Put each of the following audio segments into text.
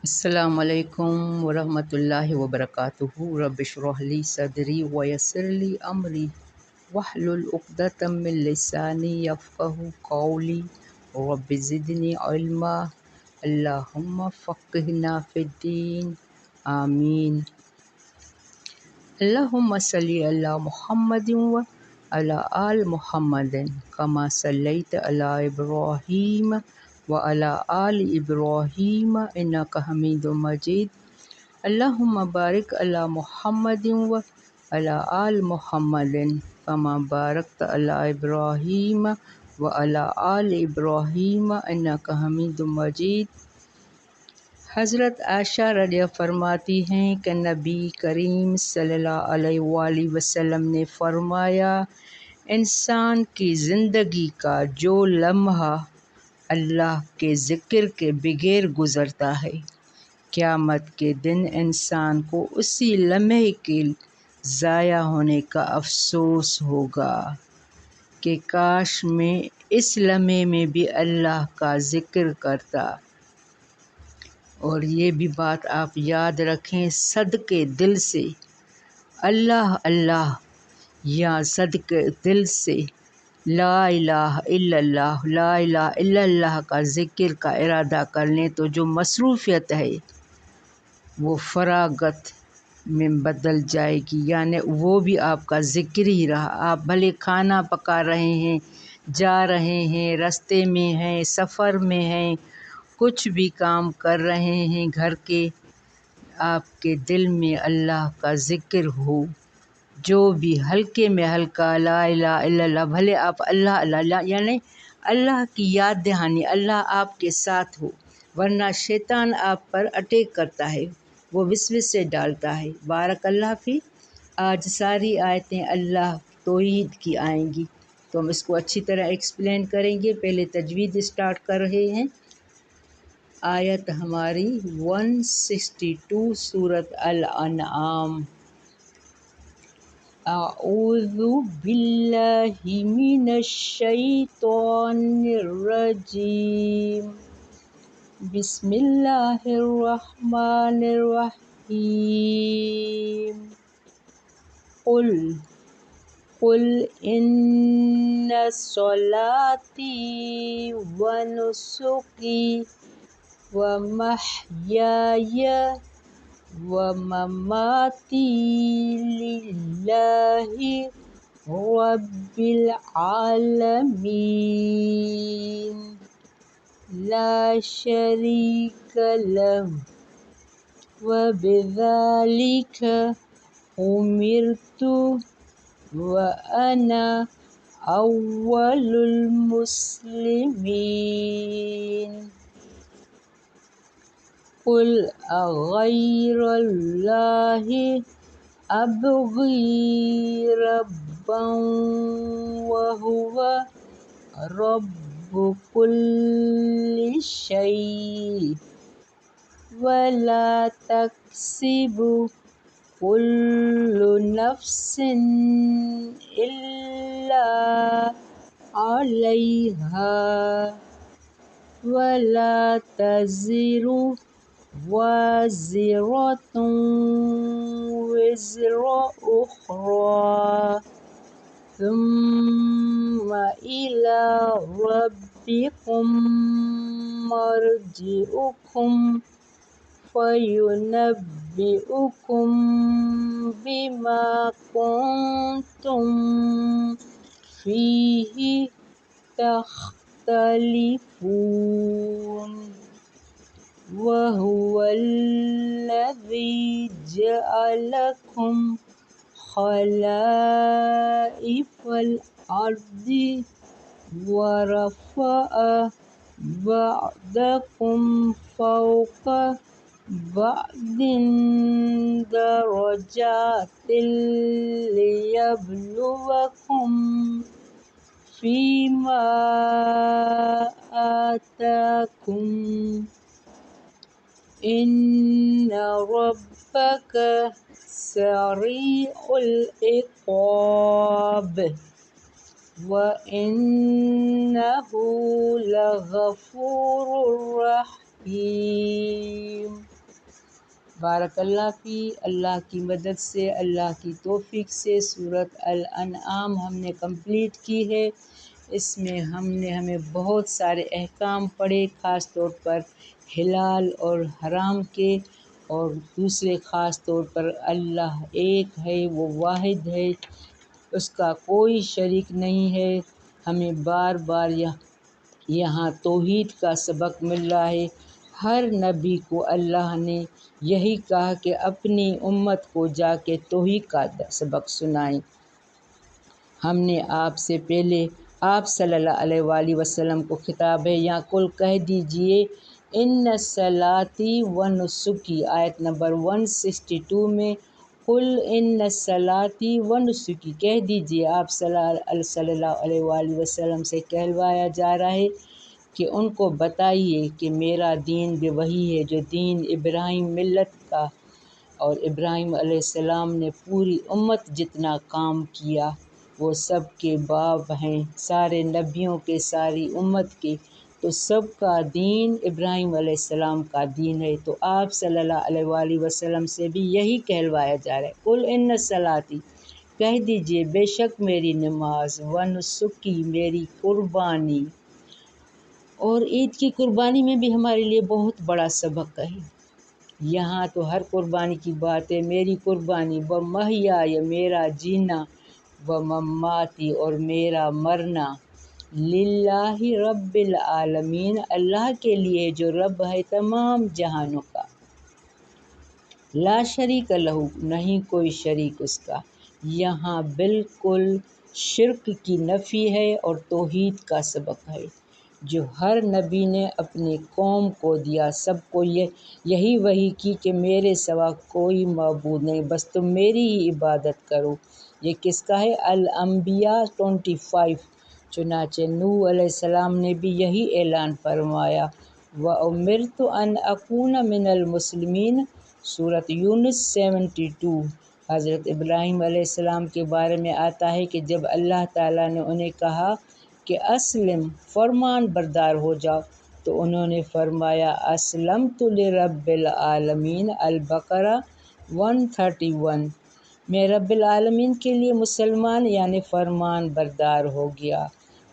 السلام علیکم ورحمۃ اللہ وبرکاتہ۔ رب اشرح لی صدری ویسر لی امری واحلل عقدۃ من لسانی یفقہوا قولی رب زدنی علما اللہم فقہنا فی الدین آمین۔ اللہم صلی علی محمد وعلی آل محمد کما صلیت علی ابراہیم وعلی آل ابراہیم انک حمید مجید۔ اللہم بارک علی محمد وعلی آل محمد کما بارکت علی ابراہیم وعلی آل ابراہیم انک حمید مجید۔ حضرت عائشہ رضی اللہ فرماتی ہیں کہ نبی کریم صلی اللہ علیہ وآلہ وسلم نے فرمایا، انسان کی زندگی کا جو لمحہ اللہ کے ذکر کے بغیر گزرتا ہے، قیامت کے دن انسان کو اسی لمحے کے ضائع ہونے کا افسوس ہوگا کہ کاش میں اس لمحے میں بھی اللہ کا ذکر کرتا۔ اور یہ بھی بات آپ یاد رکھیں، صدقے دل سے اللہ اللہ یا صدقے دل سے لا الہ الا اللہ، لا الہ الا اللہ کا ذکر کا ارادہ کر لیں تو جو مصروفیت ہے وہ فراغت میں بدل جائے گی، یعنی وہ بھی آپ کا ذکر ہی رہا۔ آپ بھلے کھانا پکا رہے ہیں، جا رہے ہیں، راستے میں ہیں، سفر میں ہیں، کچھ بھی کام کر رہے ہیں گھر کے، آپ کے دل میں اللہ کا ذکر ہو، جو بھی ہلکے میں ہلکا لا الہ الا اللہ، بھلے آپ اللہ اللہ یعنی اللہ کی یاد دہانی، اللہ آپ کے ساتھ ہو، ورنہ شیطان آپ پر اٹیک کرتا ہے، وہ وسوسے ڈالتا ہے۔ بارک اللہ فی۔ آج ساری آیتیں اللہ توحید کی آئیں گی تو ہم اس کو اچھی طرح ایکسپلین کریں گے۔ پہلے تجوید اسٹارٹ کر رہے ہیں۔ آیت ہماری 162 سورۃ الانعام۔ اعوذ باللہ من الشیطان الرجیم، بسم اللہ الرحمن الرحیم۔ قل ان صلاتی ونسکی ومحیای ومماتی للہ رب العالمین لا شریک لہ وبذلک امرت وانا اول المسلمین۔ قل اغیر اللہ ابغی ربا وہو رب کل شیء ولا تکسب کل نفس الا علیہا ولا تزر وازرة وزر أخرى ثم إلى ربكم مرجعكم فينبئكم بما كنتم فيه تختلفون۔ وهو الذي جعلكم خلائف الأرض ورفع بعضكم فوق بعض درجات ليبلوكم فيما آتاكم إن ربك سريع العقاب وإنه لغفور رحيم۔ بارک اللہ فی، اللہ کی مدد سے، اللہ کی توفیق سے سورۃ الانعام ہم نے کمپلیٹ کی ہے۔ اس میں ہمیں بہت سارے احکام پڑھے، خاص طور پر حلال اور حرام کے، اور دوسرے خاص طور پر اللہ ایک ہے، وہ واحد ہے، اس کا کوئی شریک نہیں ہے۔ ہمیں بار بار یہاں توحید کا سبق مل رہا ہے۔ ہر نبی کو اللہ نے یہی کہا کہ اپنی امت کو جا کے توحید کا سبق سنائیں۔ ہم نے آپ سے پہلے آپ صلی اللہ علیہ وآلہ وسلم کو خطاب ہے، یا کل کہہ دیجئے ان صلاتی و نسکی، آیت نمبر 162 میں قل ان صلاتی و نسکی کہہ دیجئے، آپ صلی اللہ علیہ وآلہ وسلم سے کہلوایا جا رہا ہے کہ ان کو بتائیے کہ میرا دین بھی وہی ہے جو دین ابراہیم ملت کا، اور ابراہیم علیہ السلام نے پوری امت جتنا کام کیا وہ سب کے باپ ہیں، سارے نبیوں کے، ساری امت کے، تو سب کا دین ابراہیم علیہ السلام کا دین ہے۔ تو آپ صلی اللہ علیہ وآلہ وسلم سے بھی یہی کہلوایا جا رہا ہے، قل ان صلاتی کہہ دیجئے بے شک میری نماز، و نسکی میری قربانی، اور عید کی قربانی میں بھی ہمارے لیے بہت بڑا سبق ہے۔ یہاں تو ہر قربانی کی بات ہے، میری قربانی، و محیای میرا جینا، و مماتی اور میرا مرنا، للہ رب العالمین اللہ کے لیے جو رب ہے تمام جہانوں کا، لا شریک لہ نہیں کوئی شریک اس کا۔ یہاں بالکل شرک کی نفی ہے اور توحید کا سبق ہے جو ہر نبی نے اپنی قوم کو دیا، سب کو یہی وحی کی کہ میرے سوا کوئی معبود نہیں، بس تم میری ہی عبادت کرو۔ یہ کس کا ہے؟ الانبیاء 25۔ چنانچہ نوح علیہ السلام نے بھی یہی اعلان فرمایا، وَأُمِرْتُ أَنْ أَكُونَ مِنَ الْمُسْلِمِينَ، سورۃ یونس 72۔ حضرت ابراہیم علیہ السلام کے بارے میں آتا ہے کہ جب اللہ تعالیٰ نے انہیں کہا کہ اسلم، فرمان بردار ہو جاؤ، تو انہوں نے فرمایا اسلمت لرب العالمین، البقرہ 131، میں رب العالمین کے لیے مسلمان یعنی فرمان بردار ہو گیا۔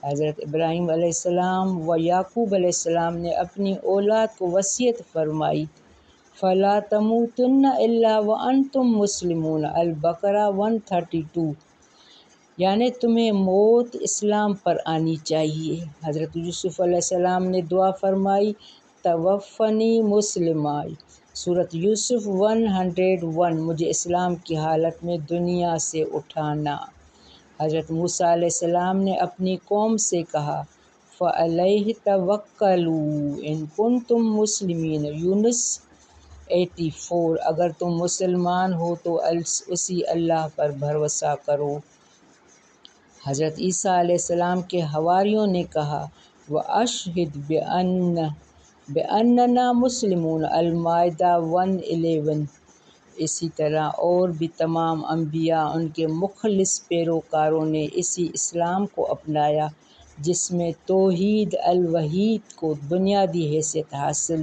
حضرت ابراہیم علیہ السلام و یعقوب علیہ السلام نے اپنی اولاد کو وصیت فرمائی، فَلَا تَمُوتُنَّ إِلَّا وَأَنْتُمْ مُسْلِمُونَ، البقرہ 132، یعنی تمہیں موت اسلام پر آنی چاہیے۔ حضرت یوسف علیہ السلام نے دعا فرمائی، توفنی مسلمہ، سورۃ یوسف 101، مجھے اسلام کی حالت میں دنیا سے اٹھانا۔ حضرت موسیٰ علیہ السلام نے اپنی قوم سے کہا، فَعَلَيْهِ تَوَكَّلُوا إِن كُنتُم مُّسْلِمِينَ، یونس 84، اگر تم مسلمان ہو تو اسی اللہ پر بھروسہ کرو۔ حضرت عیسیٰ علیہ السلام کے حواریوں نے کہا، وَأَشْهِدْ بِأَنَّنَا مُسْلِمُونَ، المائدہ 111۔ اسی طرح اور بھی تمام انبیاء، ان کے مخلص پیروکاروں نے اسی اسلام کو اپنایا جس میں توحید الوحید کو بنیادی حیثیت حاصل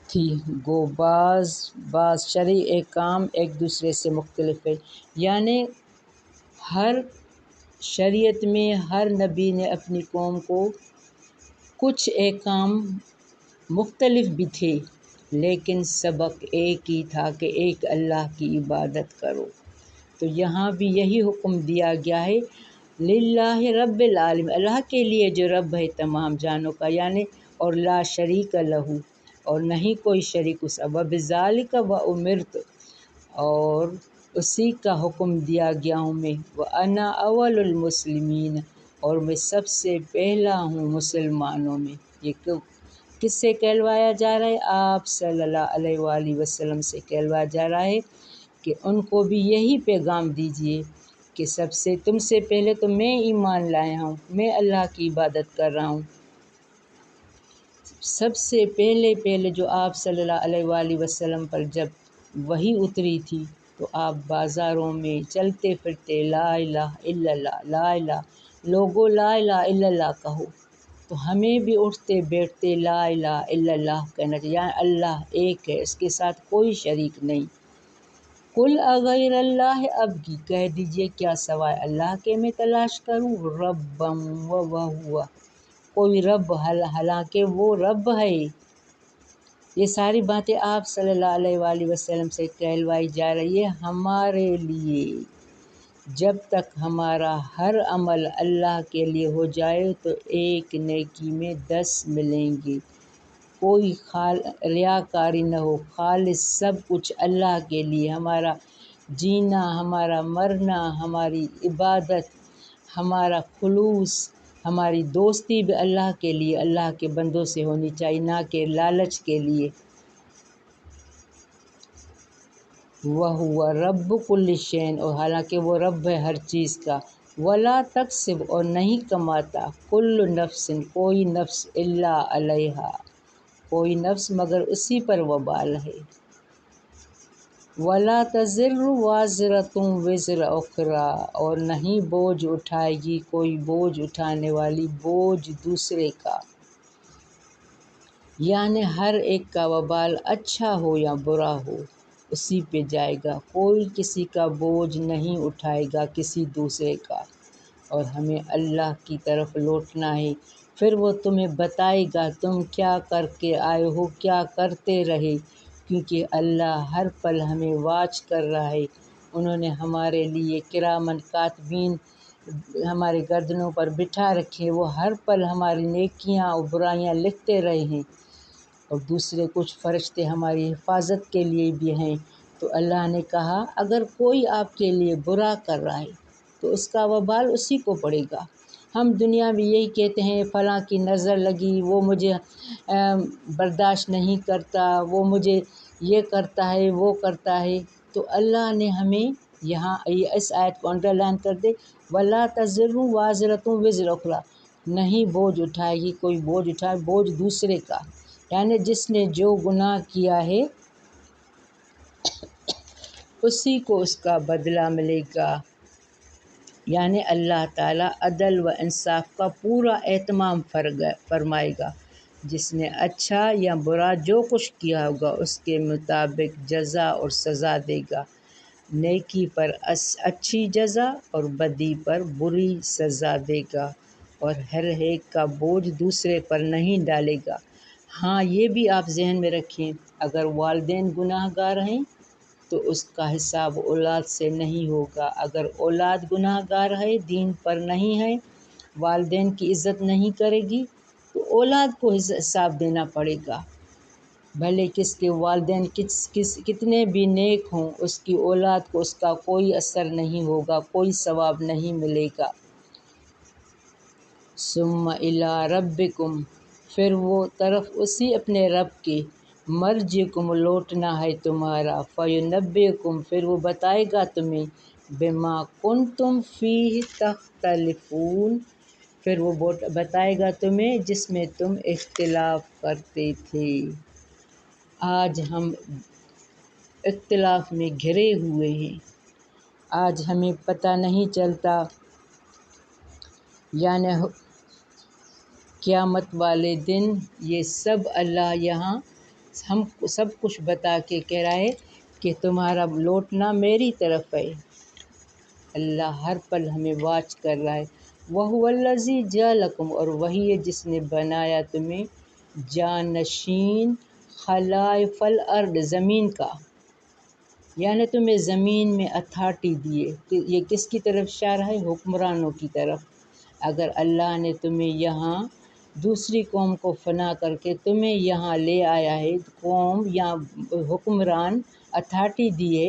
تھی۔ گو بعض شرعی احکام ایک دوسرے سے مختلف ہے، یعنی ہر شریعت میں ہر نبی نے اپنی قوم کو کچھ احکام مختلف بھی تھے لیکن سبق ایک ہی تھا کہ ایک اللہ کی عبادت کرو۔ تو یہاں بھی یہی حکم دیا گیا ہے، للہ رب العالمین، اللہ کے لیے جو رب ہے تمام جہانوں کا، یعنی اور لا شریک لہ، اور نہیں کوئی شریک اس، وبذالک وامرت، اور اسی کا حکم دیا گیا ہوں میں، وانا اول المسلمین، اور میں سب سے پہلا ہوں مسلمانوں میں۔ یہ کس سے کہلوایا جا رہا ہے؟ آپ صلی اللہ علیہ وآلہ وسلم سے کہلوایا جا رہا ہے کہ ان کو بھی یہی پیغام دیجیے کہ تم سے پہلے تو میں ایمان لایا ہوں، میں اللہ کی عبادت کر رہا ہوں۔ سب سے پہلے جو آپ صلی اللہ علیہ وآلہ وسلم پر جب وحی اتری تھی تو آپ بازاروں میں چلتے پھرتے لا الہ الا اللہ، لا الہ، لوگو لا الہ الا اللہ کہو، تو ہمیں بھی اٹھتے بیٹھتے لا الہ الا اللہ کہنا چاہیے، یعنی اللہ ایک ہے، اس کے ساتھ کوئی شریک نہیں۔ قل اغیر اللہ ابغی، کہہ دیجئے کیا سوائے اللہ کے میں تلاش کروں، ربا وہو، کوئی رب حالانکہ وہ رب ہے۔ یہ ساری باتیں آپ صلی اللہ علیہ وآلہ وسلم سے کہلوائی جا رہی ہے ہمارے لیے۔ جب تک ہمارا ہر عمل اللہ کے لیے ہو جائے تو ایک نیکی میں 10 ملیں گے، کوئی ریاکاری نہ ہو، خالص سب کچھ اللہ کے لیے، ہمارا جینا، ہمارا مرنا، ہماری عبادت، ہمارا خلوص، ہماری دوستی بھی اللہ کے لیے، اللہ کے بندوں سے ہونی چاہیے، نہ کہ لالچ کے لیے۔ وَهُوَ رَبُّ كُلِّ شَيْءٍ، اور حالانکہ وہ رب ہے ہر چیز کا۔ وَلَا تَكْسِبُ، اور نہیں کماتا، كُلُّ نَفْسٍ، کوئی نفس، إِلَّا عَلَيْهَا، کوئی نفس مگر اسی پر وبال ہے۔ وَلَا تَزِرُّ وَازِرَةٌ وِزْرَ أُخْرَىٰ، اور نہیں بوجھ اٹھائے گی کوئی بوجھ اٹھانے والی بوجھ دوسرے کا، یعنی ہر ایک کا وبال اچھا ہو یا برا ہو اسی پہ جائے گا، کوئی کسی کا بوجھ نہیں اٹھائے گا کسی دوسرے کا، اور ہمیں اللہ کی طرف لوٹنا ہے۔ پھر وہ تمہیں بتائے گا تم کیا کر کے آئے ہو، کیا کرتے رہے، کیونکہ اللہ ہر پل ہمیں واچ کر رہا ہے۔ انہوں نے ہمارے لیے کرامن کاتبین ہمارے گردنوں پر بٹھا رکھے، وہ ہر پل ہماری نیکیاں اور برائیاں لکھتے رہے ہیں، اور دوسرے کچھ فرشتے ہماری حفاظت کے لیے بھی ہیں۔ تو اللہ نے کہا اگر کوئی آپ کے لیے برا کر رہا ہے تو اس کا وبال اسی کو پڑے گا۔ ہم دنیا میں یہی کہتے ہیں فلاں کی نظر لگی، وہ مجھے برداشت نہیں کرتا، وہ مجھے یہ کرتا ہے وہ کرتا ہے، تو اللہ نے ہمیں یہاں اس آیت کو انڈر لائن کر دے، وَلَا تَزِرُّ وَازِرَةٌ وِزْرَ أُخْرَىٰ، نہیں بوجھ اٹھائے گی کوئی بوجھ اٹھائے، بوجھ دوسرے کا، یعنی جس نے جو گناہ کیا ہے اسی کو اس کا بدلہ ملے گا۔ یعنی اللہ تعالیٰ عدل و انصاف کا پورا اہتمام فرمائے گا، جس نے اچھا یا برا جو کچھ کیا ہوگا اس کے مطابق جزا اور سزا دے گا، نیکی پر اچھی جزا اور بدی پر بری سزا دے گا، اور ہر ایک کا بوجھ دوسرے پر نہیں ڈالے گا۔ ہاں یہ بھی آپ ذہن میں رکھیں، اگر والدین گناہ گار ہیں تو اس کا حساب اولاد سے نہیں ہوگا، اگر اولاد گناہ گار ہے، دین پر نہیں ہے، والدین کی عزت نہیں کرے گی تو اولاد کو حساب دینا پڑے گا، بھلے کس کے والدین کتنے بھی نیک ہوں، اس کی اولاد کو اس کا کوئی اثر نہیں ہوگا، کوئی ثواب نہیں ملے گا۔ ثم الی ربکم، پھر وہ طرف اسی اپنے رب کے، مرجعکم، لوٹنا ہے تمہارا، فینبئکم، پھر وہ بتائے گا تمہیں، بما کنتم فیہ تختلفون، پھر وہ بتائے گا تمہیں جس میں تم اختلاف کرتے تھے۔ آج ہم اختلاف میں گھرے ہوئے ہیں، آج ہمیں پتہ نہیں چلتا، یعنی قیامت والے دن یہ سب اللہ یہاں ہم سب کچھ بتا کے کہہ رہا ہے کہ تمہارا لوٹنا میری طرف ہے۔ اللہ ہر پل ہمیں واچ کر رہا ہے۔ وَهُوَ الَّذِي جَعَلَكُمْ، اور وہی ہے جس نے بنایا تمہیں جانشین خلائف الارض، زمین کا، یعنی تمہیں زمین میں اتھارٹی دیے۔ یہ کس کی طرف اشارہ ہے؟ حکمرانوں کی طرف۔ اگر اللہ نے تمہیں یہاں دوسری قوم کو فنا کر کے تمہیں یہاں لے آیا ہے، قوم یا حکمران اتھارٹی دیے،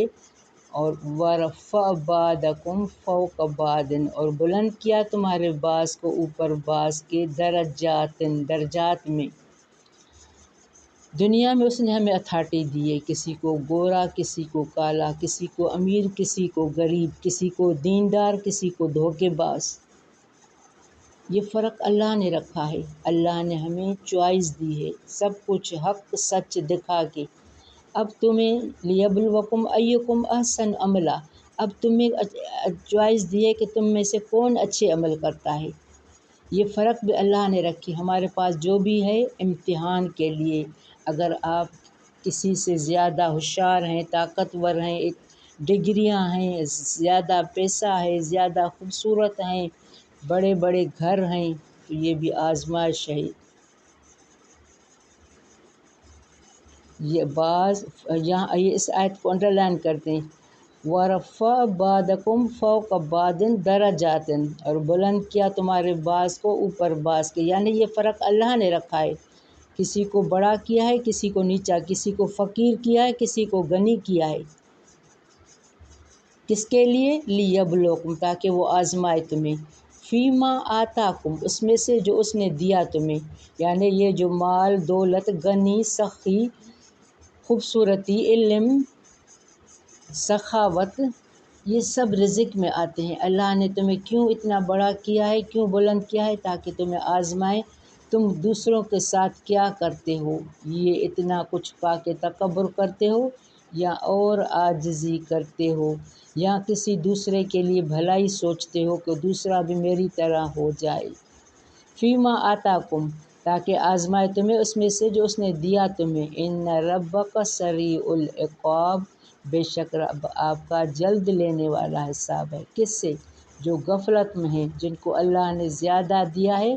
اور وَرَفَعَ بَعْضَكُمْ فَوْقَ بَعْضٍ، اور بلند کیا تمہارے بعض کو اوپر بعض کے، درجات میں، دنیا میں اس نے ہمیں اتھارٹی دی ہے، کسی کو گورا کسی کو کالا، کسی کو امیر کسی کو غریب، کسی کو دیندار کسی کو دھوکے باز، یہ فرق اللہ نے رکھا ہے۔ اللہ نے ہمیں چوائس دی ہے، سب کچھ حق سچ دکھا کے، اب تمہیں لیبلوکم ایکم احسن عملا، اب تمہیں چوائس دی ہے کہ تم میں سے کون اچھے عمل کرتا ہے۔ یہ فرق بھی اللہ نے رکھی ہمارے پاس جو بھی ہے امتحان کے لیے۔ اگر آپ کسی سے زیادہ ہوشیار ہیں، طاقتور ہیں، ڈگریاں ہیں، زیادہ پیسہ ہے، زیادہ خوبصورت ہیں، بڑے بڑے گھر ہیں، تو یہ بھی آزمائش ہے۔ یہ بعض یہاں یہ اس آیت کو انڈر لائن کرتے ہیں، وَرَفَّعَ بَعْضَكُمْ فَوْقَ بَعْضٍ دَرَجَاتٍ، اور بلند کیا تمہارے بعض کو اوپر بعض کے، یعنی یہ فرق اللہ نے رکھا ہے، کسی کو بڑا کیا ہے، کسی کو نیچا، کسی کو فقیر کیا ہے، کسی کو غنی کیا ہے۔ کس کے لیے؟ لِیَبْلُوَکُمْ، تاکہ وہ آزمائے تمہیں، فیما آتاکم، اس میں سے جو اس نے دیا تمہیں، یعنی یہ جو مال دولت، غنی سخی، خوبصورتی، علم، سخاوت، یہ سب رزق میں آتے ہیں۔ اللہ نے تمہیں کیوں اتنا بڑا کیا ہے، کیوں بلند کیا ہے؟ تاکہ تمہیں آزمائے تم دوسروں کے ساتھ کیا کرتے ہو، یہ اتنا کچھ پا کے تکبر کرتے ہو یا اور عاجزی کرتے ہو، یا کسی دوسرے کے لیے بھلائی سوچتے ہو کہ دوسرا بھی میری طرح ہو جائے۔ فیما آتاکم، تاکہ آزمائے تمہیں اس میں سے جو اس نے دیا تمہیں۔ ان ربک سریع العقاب، بے شک رب آپ کا جلد لینے والا حساب ہے۔ کس سے؟ جو غفلت میں ہیں، جن کو اللہ نے زیادہ دیا ہے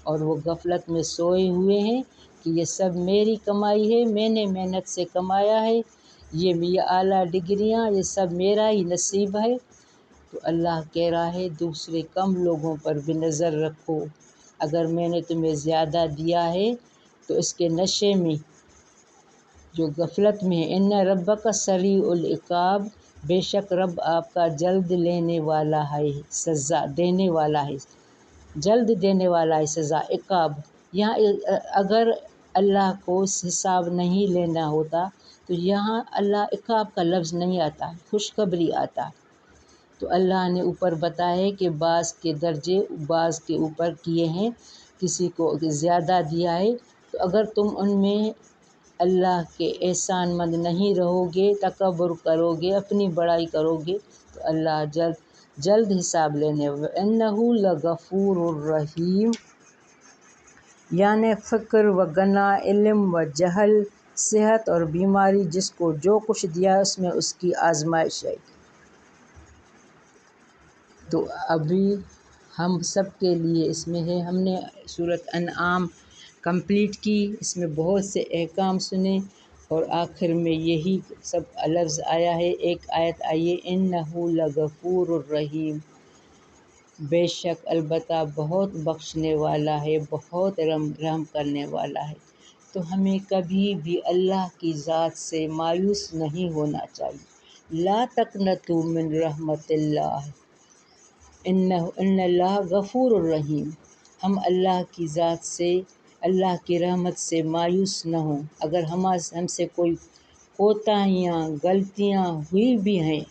اور وہ غفلت میں سوئے ہوئے ہیں کہ یہ سب میری کمائی ہے، میں نے محنت سے کمایا ہے، یہ اعلیٰ ڈگریاں، یہ سب میرا ہی نصیب ہے۔ تو اللہ کہہ رہا ہے دوسرے کم لوگوں پر بھی نظر رکھو، اگر میں نے تمہیں زیادہ دیا ہے تو اس کے نشے میں جو غفلت میں ہے، ان ربک سریع العقاب، بے شک رب آپ کا جلد لینے والا ہے، سزا دینے والا ہے، جلد دینے والا ہے سزا، عقاب۔ یہاں اگر اللہ کو حساب نہیں لینا ہوتا تو یہاں اللہ عقاب کا لفظ نہیں آتا، خوشخبری آتا۔ تو اللہ نے اوپر بتایا ہے کہ بعض کے درجے بعض کے اوپر کیے ہیں، کسی کو زیادہ دیا ہے، تو اگر تم ان میں اللہ کے احسان مند نہیں رہو گے، تکبر کرو گے، اپنی بڑائی کرو گے، تو اللہ جلد حساب لینے، وَإِنَّهُ لَغَفُورٌ الرحیم، یعنی فقر و غنا، علم و جہل، صحت اور بیماری، جس کو جو کچھ دیا اس میں اس کی آزمائش ہے۔ تو ابھی ہم سب کے لیے اس میں ہے، ہم نے سورۃ انعام کمپلیٹ کی، اس میں بہت سے احکام سنے اور آخر میں یہی سب لفظ آیا ہے۔ ایک آیت آئی ہے، اِنَّهُ لَغَفُورٌ الرحیم، بے شک البتہ بہت بخشنے والا ہے، بہت رحم کرنے والا ہے۔ تو ہمیں کبھی بھی اللہ کی ذات سے مایوس نہیں ہونا چاہیے۔ لا تقنطوا من رحمت اللہ، ان اللہ غفور الرحیم، ہم اللہ کی ذات سے، اللہ کی رحمت سے مایوس نہ ہوں۔ اگر ہم سے کوئی کوتاہیاں غلطیاں ہوئی بھی ہیں،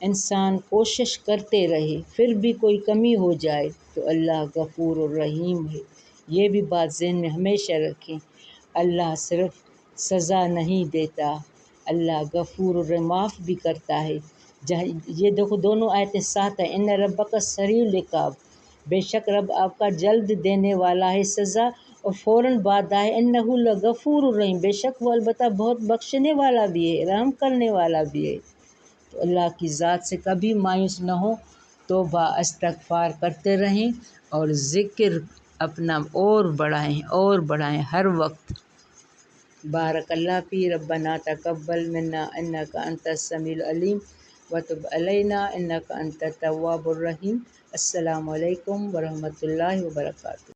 انسان کوشش کرتے رہے پھر بھی کوئی کمی ہو جائے تو اللہ غفور الرحیم ہے۔ یہ بھی بات ذہن میں ہمیشہ رکھیں، اللہ صرف سزا نہیں دیتا، اللہ غفور الرحیم، معاف بھی کرتا ہے۔ یہ دیکھو دونوں آیتیں ساتھ ہیں، ان ربک سریع العقاب، بے شک رب آپ کا جلد دینے والا ہے سزا، اور فوراً بعد آئے انہ لغفور الرحیم، بے شک وہ البتہ بہت بخشنے والا بھی ہے، رحم کرنے والا بھی ہے۔ تو اللہ کی ذات سے کبھی مایوس نہ ہو، توبہ استغفار کرتے رہیں اور ذکر اپنا اور بڑھائیں ہر وقت۔ بارک اللہ فی، ربنا تقبل منا انک انت السمیع العلیم وتب علینا انک انت التواب الرحیم۔ السلام علیکم ورحمۃ اللہ وبرکاتہ۔